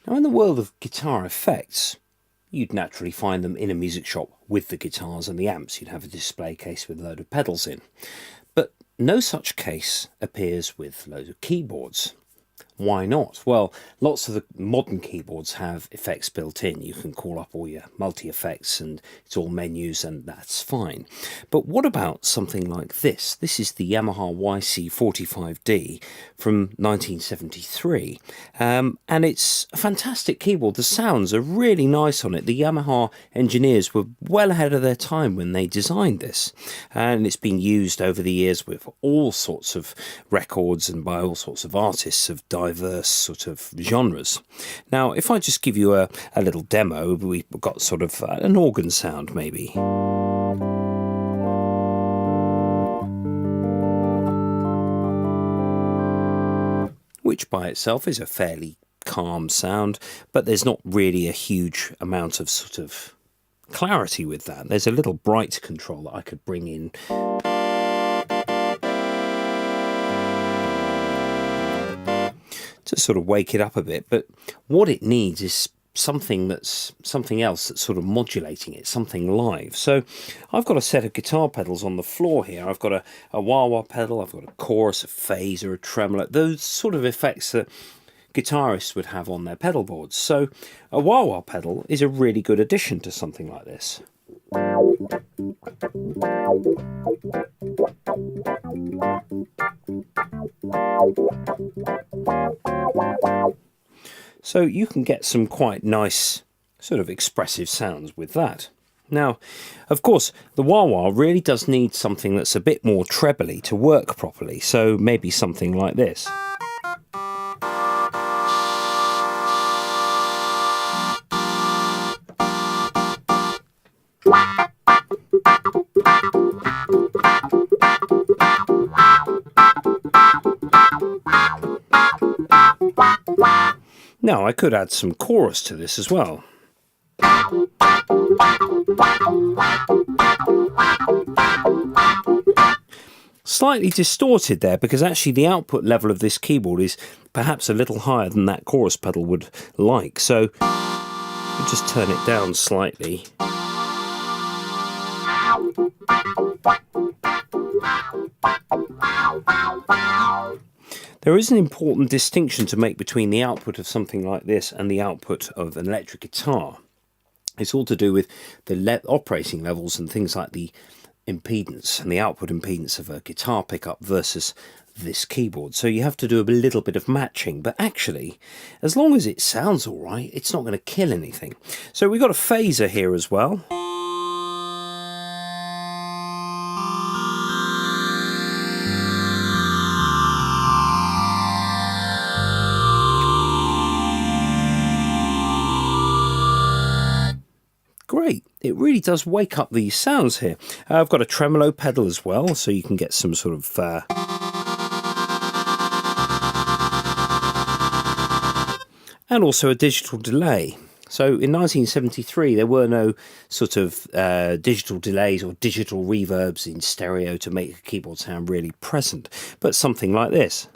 Now, in the world of guitar effects, you'd naturally find them in a music shop with the guitars and the amps. You'd have a display case with a load of pedals in. But no such case appears with loads of keyboards. Why not? Well, lots of the modern keyboards have effects built in. You can call up all your multi-effects and it's all menus, and that's fine. But what about something like this? This is the Yamaha YC45D from 1973, and it's a fantastic keyboard. The sounds are really nice on it. The Yamaha engineers were well ahead of their time when they designed this, and it's been used over the years with all sorts of records and by all sorts of artists of diverse sort of genres. Now, if I just give you a little demo, we've got sort of an organ sound maybe. Which by itself is a fairly calm sound, but there's not really a huge amount of sort of clarity with that. There's a little bright control that I could bring in. To sort of wake it up a bit, but what it needs is something else that's sort of modulating it, something live. So I've got a set of guitar pedals on the floor here. I've got a wah-wah pedal, I've got a chorus, a phaser, a tremolo, those sort of effects that guitarists would have on their pedal boards. So a wah-wah pedal is a really good addition to something like this. So you can get some quite nice sort of expressive sounds with that. Now, of course, the wah-wah really does need something that's a bit more trebly to work properly, so maybe something like this. Now, I could add some chorus to this as well. Slightly distorted there because actually the output level of this keyboard is perhaps a little higher than that chorus pedal would like. So I'll just turn it down slightly. There is an important distinction to make between the output of something like this and the output of an electric guitar. It's all to do with the operating levels and things like the impedance and the output impedance of a guitar pickup versus this keyboard. So you have to do a little bit of matching, but actually, as long as it sounds all right, it's not going to kill anything. So we've got a phaser here as well. Great, it really does wake up these sounds here. I've got a tremolo pedal as well, so you can get some sort of and also a digital delay. So in 1973 there were no sort of digital delays or digital reverbs in stereo to make a keyboard sound really present, but something like this.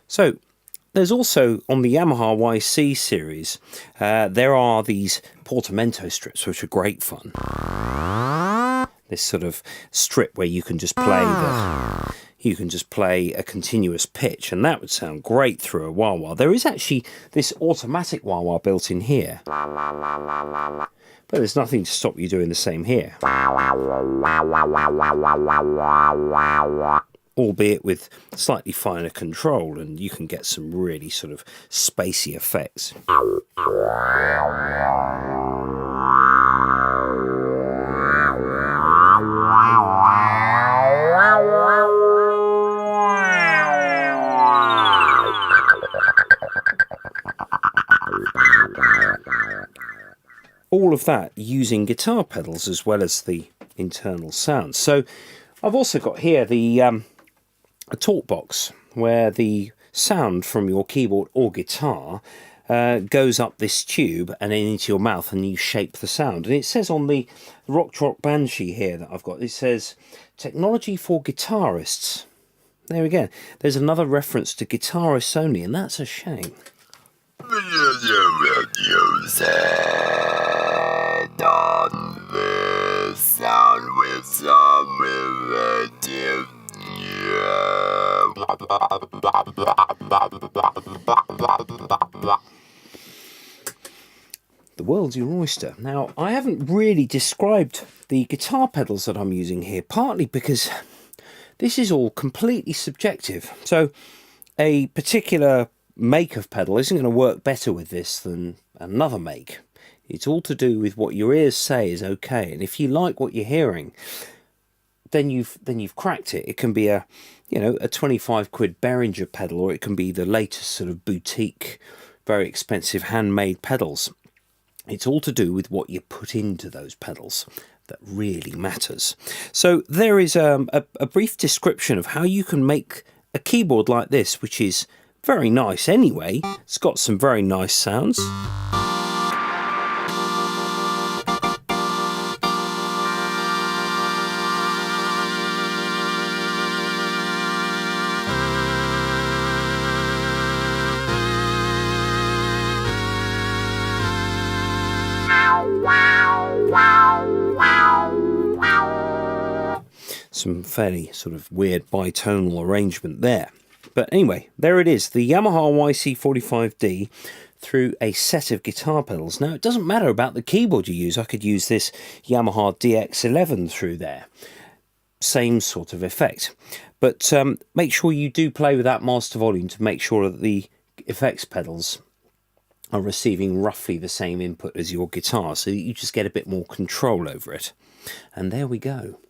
So there's also, on the Yamaha YC series, there are these Portamento strips which are great fun. This sort of strip where you can just play a continuous pitch, and that would sound great through a wah-wah. There is actually this automatic wah-wah built in here, but there's nothing to stop you doing the same here. Albeit with slightly finer control, and you can get some really sort of spacey effects. All of that using guitar pedals as well as the internal sounds. So I've also got here the a talk box where the sound from your keyboard or guitar goes up this tube and then into your mouth, and you shape the sound. And it says on the Rock Banshee here that I've got, it says technology for guitarists. There we go. There's another reference to guitarists only, and that's a shame. The world's your oyster. Now, I haven't really described the guitar pedals that I'm using here, partly because this is all completely subjective. So a particular make of pedal isn't going to work better with this than another make. It's all to do with what your ears say is okay, and if you like what you're hearing, then you've cracked it. It can be a, you know, a 25 quid Behringer pedal, or it can be the latest sort of boutique, very expensive handmade pedals. It's all to do with what you put into those pedals that really matters. So there is a brief description of how you can make a keyboard like this, which is very nice anyway. It's got some very nice sounds. Some fairly sort of weird bitonal arrangement there. But anyway, there it is, the Yamaha YC45D through a set of guitar pedals. Now, it doesn't matter about the keyboard you use. I could use this Yamaha DX11 through there. Same sort of effect. But make sure you do play with that master volume to make sure that the effects pedals are receiving roughly the same input as your guitar, so that you just get a bit more control over it. And there we go.